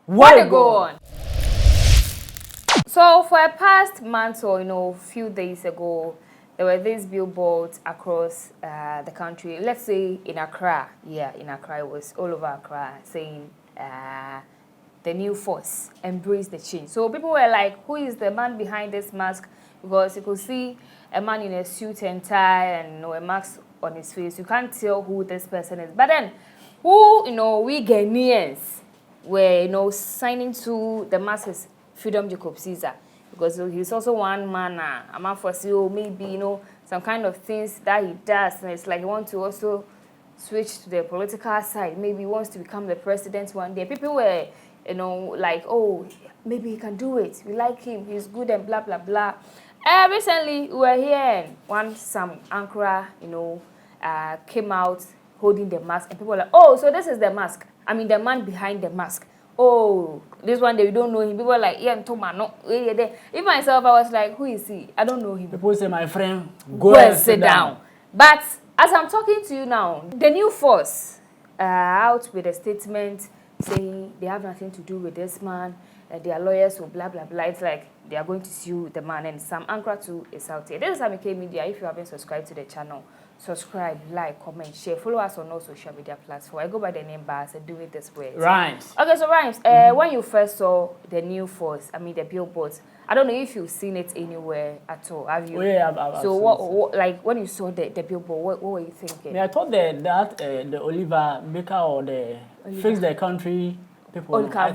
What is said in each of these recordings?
What a go on. So for a past month or few days ago, there were these billboards across the country. Let's say in Accra, in Accra, it was all over Accra, saying the new force, embrace the change. So people were like, who is the man behind this mask? Because you could see a man in a suit and tie and a mask on his face. You can't tell who this person is. But then, who, we Ghanaians were, signing to the masses, Freedom Jacob Caesar. Because he's also one man, a man for maybe, some kind of things that he does. And it's like he wants to also switch to the political side. Maybe he wants to become the president one day. People were, like, oh, maybe he can do it. We like him. He's good and blah, blah, blah. Recently, we were here and some Ankara, came out holding the mask. And people were like, oh, so this is the mask. I mean, the man behind the mask. Oh, this one day we don't know him. People were like, yeah, no. Even myself, I was like, who is he? I don't know him. People say, my friend, go and sit down. But as I'm talking to you now, the new force out with a statement saying they have nothing to do with this man. Their lawyers will blah, blah, blah. It's like they are going to sue the man. And Sam Ankara too is out here. This is SammyKay Media. If you haven't subscribed to the channel, subscribe, like, comment, share. Follow us on all social media platforms. I go by the name Bars and do it this way. Rhymes. Okay, so Rhymes, when you first saw the new force, I mean the billboards, I don't know if you've seen it anywhere at all. Have you? Oh, yeah, I've so seen what, like when you saw the billboard, what were you thinking? Yeah, I thought that the Oliver Baker or the Fix the Country people. That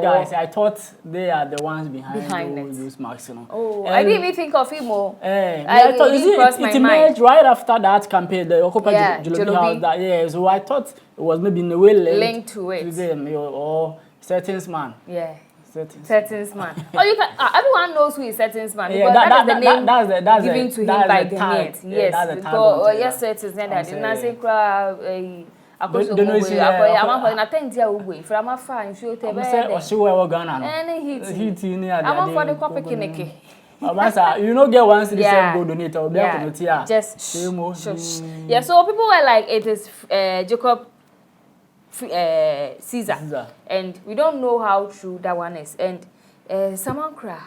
guys. I thought they are the ones behind those marks, Oh, I didn't even think of him more. I thought it emerged right after that campaign, the Occupy Jolobi House. So I thought it was maybe in a way linked to it. To them, or Settings Man. Yeah. Settings Man. Oh, you can. Everyone knows who is Settings Man. Yeah, that is the name that's given to him by Ghanaians. Yes. Because yes, Settings. Then I didn't say cry. I don't know if I think they are away from my fine. She will tell me. She will go Ghana. Any heat. I'm for the copy kineke. You know, get one city go donate or just yeah. So people were like, it is Jacob Caesar, and we don't know how true that one is. And Samankra,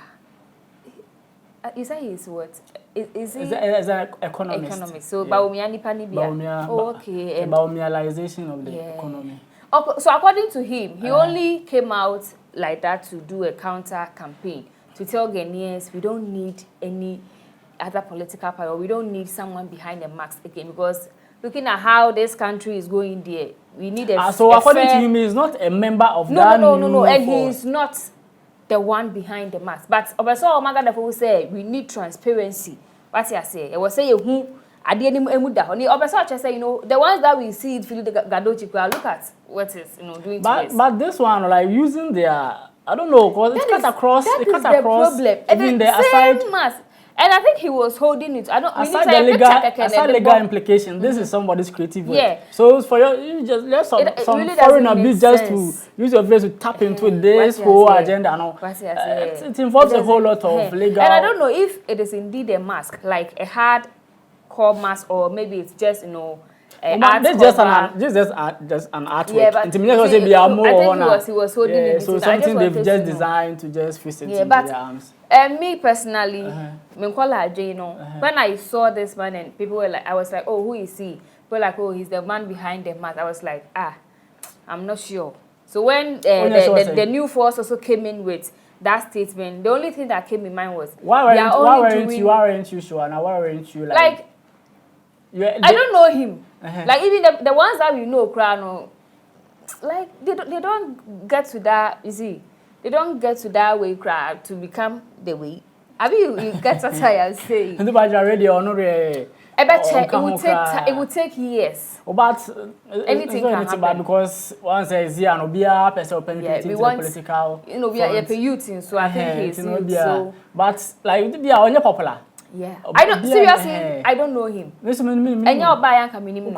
is that his what? Is he an economist? So Baumia Nipanibia. Okay. Baumialization of the economy. Okay, so according to him, he only came out like that to do a counter campaign to tell Ghanaians we don't need any other political power. We don't need someone behind the mask again, because looking at how this country is going there, we need a so according to him, he's not a member of that. No, and he's not the one behind the mask. But also, Omaga will say we need transparency. What I say, I was saying who I didn't emuda. Only also just say the ones that we see it feel the Gadochi. Look at what is doing. But this one like using their I don't know because it cuts across. It cuts across. Problem. Even the aside mask. And I think he was holding it. I don't. Aside the legal implication, this is somebody's creative way. Yeah. So for you just let some really foreigner be just to use your face to tap into this whole agenda and all. It involves a whole lot of legal. And I don't know if it is indeed a mask, like a hardcore mask, or maybe it's just this just an artwork. Yeah, but I think he was holding it. So something they've just designed to just fix it in their arms. And me personally, when I saw this man and people were like, I was like, oh, who is he? People were like, oh, he's the man behind the mask. I was like, I'm not sure. So when the new force also came in with that statement, the only thing that came in mind was why weren't you sure? Now why weren't you like I don't know him. Like even the ones that we know, Krano, like they don't get to that. You see, they don't get to that way, crowd to become the way. I mean, you get what I am saying. And the ready or not ready. It would take years. But anything can happen because once says yeah, no be a person political. We are a youth, so I think he's so. But like be only popular. Yeah, I don't seriously. I don't know him. And your buyer can minimum.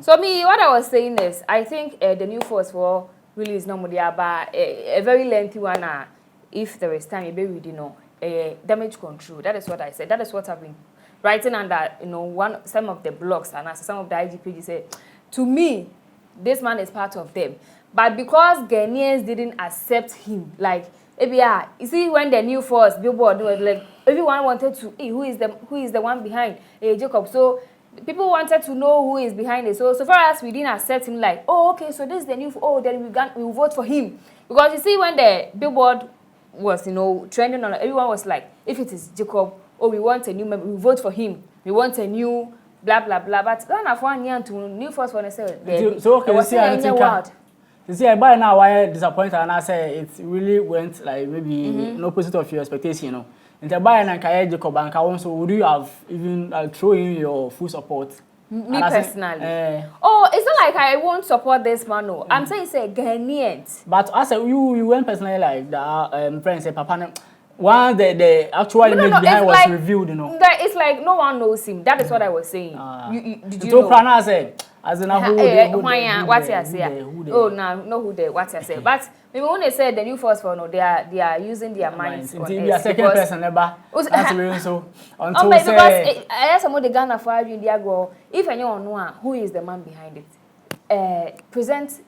So me, what I was saying is, I think the new force for really is not about a very lengthy one. If there is time, you be reading damage control. That is what I said. That is what I've been writing under some of the blogs and some of the IG pages say. To me, this man is part of them. But because Ghanaians didn't accept him, like, you see when the new force billboard was like, everyone wanted to, hey, who is the one behind Jacob? So people wanted to know who is behind it. So far as we didn't accept him, like, oh, okay, so this is the new, oh, then we will vote for him. Because you see when the billboard was, trending on, everyone was like, if it is Jacob, oh, we want a new member, we vote for him. We want a new blah blah blah. But then after 1 year to new force for the so okay, you see, I buy now why disappointed and I say it really went like maybe in opposite of your expectation, And the buy and Kaya Jacob and so would you have even throw in your full support? Me personally. Oh, it's not like I won't support this man. No. I'm saying it's a Ghanaians. But I said you went personally like the friend said Papa. One the actual image behind was like, revealed, It's like no one knows him. That is what I was saying. Did you know? Say, as in what you say? Oh, no, who they what you say? But maybe when they said the new force for no, they are using their minds. Indeed, a second person never. That's really so. Until because I asked some of the Ghana for you, go. If anyone know who is the man behind it, present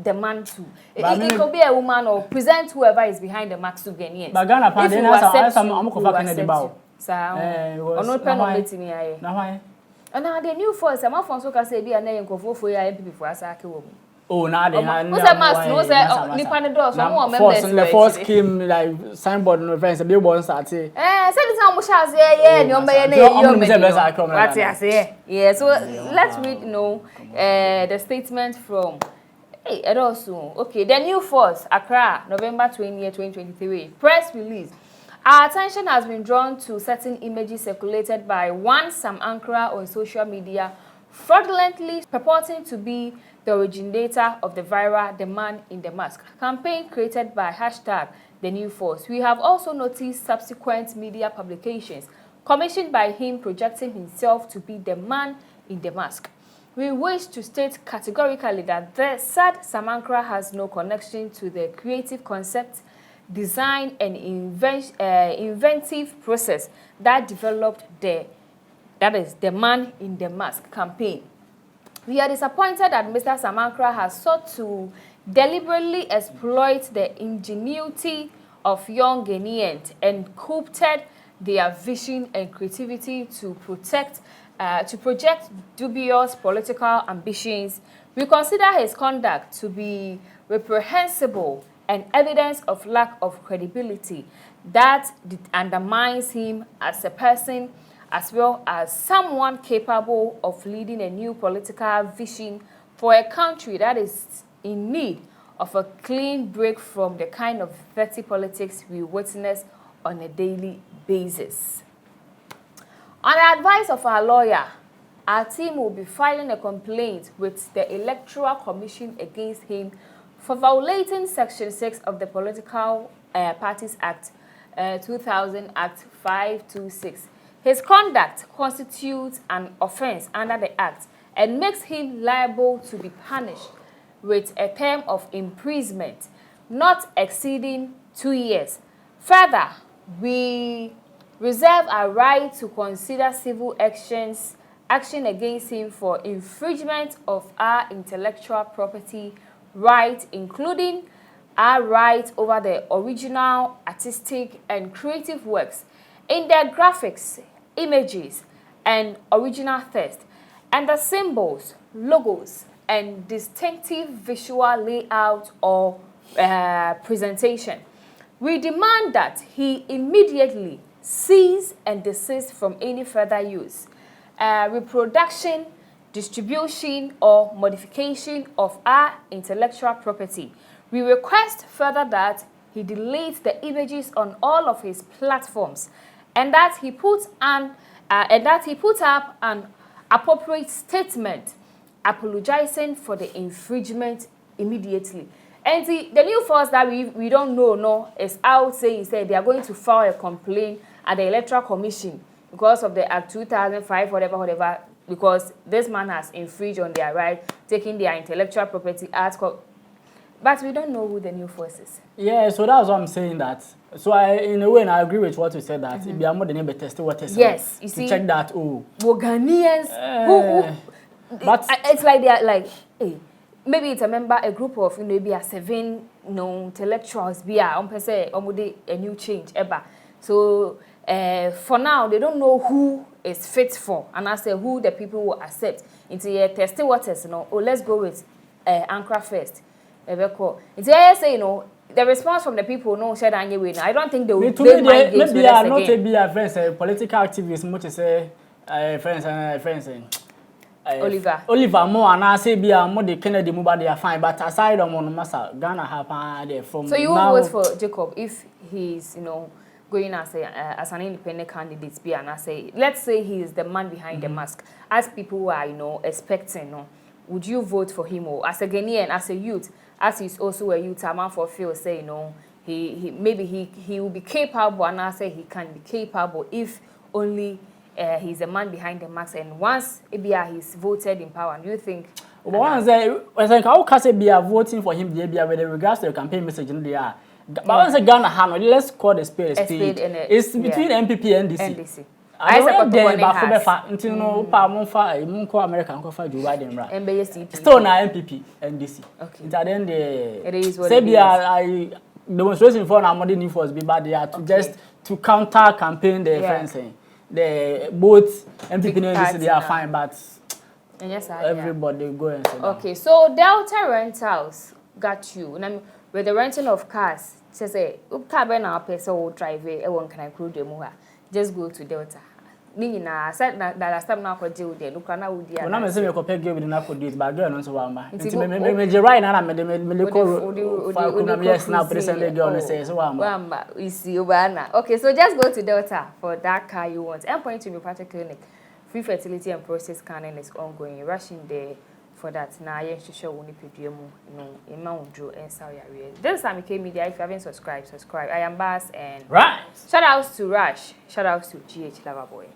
the man to. It could be a woman or present whoever is behind the max to Ghanaians. But Ghana, I'm and now the new force, I'm off on so can say be a name for MPP for us. Oh, now they the force came like signboard no friends, a billboard started. Yeah, so let's read the statement from okay, the new force, Accra, November 20th, 2023. Press release. Our attention has been drawn to certain images circulated by one SammyKay on social media, fraudulently purporting to be the originator of the viral "The Man in the Mask" campaign created by #The New Force. We have also noticed subsequent media publications commissioned by him projecting himself to be the man in the mask. We wish to state categorically that the said SammyKay has no connection to the creative concept, design and inventive process that developed that is the Man in the Mask campaign. We are disappointed that Mr. SammyKay has sought to deliberately exploit the ingenuity of young Ghanaians and co-opted their vision and creativity to project dubious political ambitions. We consider his conduct to be reprehensible and evidence of lack of credibility that undermines him as a person as well as someone capable of leading a new political vision for a country that is in need of a clean break from the kind of dirty politics we witness on a daily basis. On the advice of our lawyer, our team will be filing a complaint with the Electoral Commission against him for violating Section 6 of the Political Parties Act 2000 Act 526. His conduct constitutes an offense under the Act and makes him liable to be punished with a term of imprisonment not exceeding 2 years. Further, we reserve our right to consider civil action against him for infringement of our intellectual property right, including our right over the original artistic and creative works in their graphics, images, and original text, and the symbols, logos, and distinctive visual layout or presentation. We demand that he immediately cease and desist from any further use, reproduction, distribution, or modification of our intellectual property. We request further that he deletes the images on all of his platforms, and that he put up an appropriate statement apologizing for the infringement immediately. And the new force that we don't know is out saying they are going to file a complaint at the Electoral Commission because of the Act 2005, whatever, because this man has infringed on their right, taking their intellectual property article. But we don't know who the new force is. Yeah, so that's what I'm saying that. So in a way, I agree with what you said that if you are more than able to test what is. Yes, you see. Check that. Oh, Ghanaians who but it's like they are like, hey, maybe it's a group of maybe a 7 intellectuals be on per se a new change ever. So for now they don't know who is fit for, and I say who the people will accept. Into testing waters, let's go with Ankara first. It's say the response from the people Cheddar anyway. I don't think they will. Maybe are not be a friends, political activists, much to say friends. Oliver more and I say be a more the Kennedy move they are fine, but aside on Massa Ghana have from. So you will vote for Jacob if he's going as an independent candidate, and I say let's say he is the man behind the mask, as people are expecting. Would you vote for him, or as a Ghanaian, as a youth, as he's also a youth, a man for feel say he will be capable, and I say he can be capable if only he's the man behind the mask, and once he's voted in power. Do you think? Once I think how can be voting for him? With regards to the campaign message, they are. But once Ghana, let's call the spade a spade. It's between MPP and NDC. I support the still na MPP and DC. Okay. Then the demonstration for our modern force be bad. They are just to counter campaign the friends. The both MPP and DC they are fine, but everybody go and say. Okay, so Delta Rentals got you. And with the renting of cars, say car be na person will drive one can include them. Just go to Delta. Nina said that last time now for deal there. Look na we there. Na me say me compare girl with na for date, but girl no so wamba. Nti me right na me call for yes now present the girl say so wamba. Wamba, you see Obana. Okay, so just go to Delta for that car you want. I'm point to me clinic. Free fertility and process scanning is ongoing. You're rushing there for that. Now I should show you in Mount Joe and Saudi Arabia. This is SammyKay Media. If you haven't subscribed, subscribe. I am Bass and right. Shout outs to Rush. Shout outs to GH Loverboy.